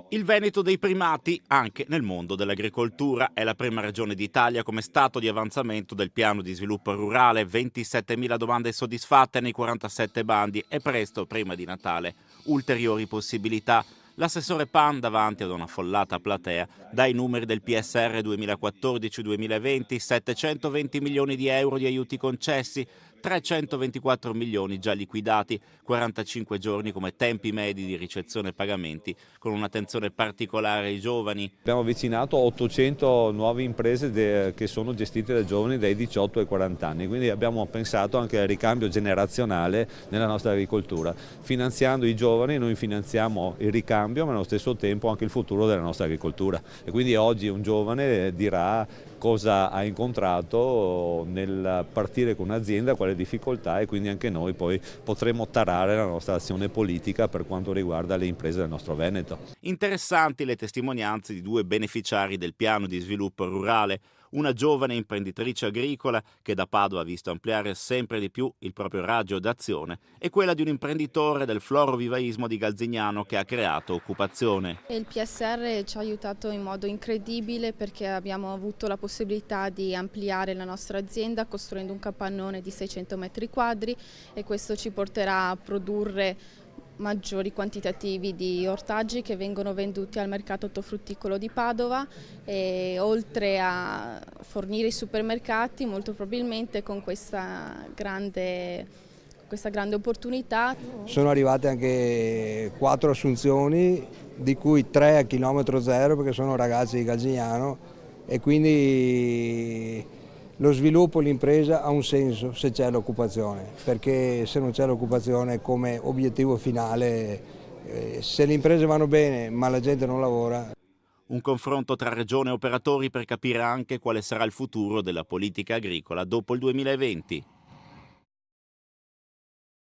Il Veneto dei primati anche nel mondo dell'agricoltura. È la prima regione d'Italia come stato di avanzamento del piano di sviluppo rurale, 27.000 domande soddisfatte nei 47 bandi e presto, prima di Natale, ulteriori possibilità. L'assessore Pan, davanti ad una affollata platea, dà i numeri del PSR 2014-2020, 720 milioni di euro di aiuti concessi, 324 milioni già liquidati, 45 giorni come tempi medi di ricezione pagamenti, con un'attenzione particolare ai giovani. Abbiamo avvicinato 800 nuove imprese che sono gestite da giovani dai 18 ai 40 anni, quindi abbiamo pensato anche al ricambio generazionale nella nostra agricoltura. Finanziando i giovani noi finanziamo il ricambio ma allo stesso tempo anche il futuro della nostra agricoltura, e quindi oggi un giovane dirà cosa ha incontrato nel partire con un'azienda, quale difficoltà, e quindi anche noi poi potremo tarare la nostra azione politica per quanto riguarda le imprese del nostro Veneto. Interessanti le testimonianze di due beneficiari del piano di sviluppo rurale, una giovane imprenditrice agricola che da Padova ha visto ampliare sempre di più il proprio raggio d'azione, e quella di un imprenditore del florovivaismo di Galzignano che ha creato occupazione. Il PSR ci ha aiutato in modo incredibile perché abbiamo avuto la possibilità di ampliare la nostra azienda costruendo un capannone di 600 metri quadri, e questo ci porterà a produrre maggiori quantitativi di ortaggi che vengono venduti al mercato ortofrutticolo di Padova, e oltre a fornire i supermercati molto probabilmente con questa grande opportunità. Sono arrivate anche 4 assunzioni, di cui 3 a chilometro zero perché sono ragazzi di Galzignano, e quindi lo sviluppo, l'impresa ha un senso se c'è l'occupazione, perché se non c'è l'occupazione come obiettivo finale, se le imprese vanno bene ma la gente non lavora. Un confronto tra regione e operatori per capire anche quale sarà il futuro della politica agricola dopo il 2020.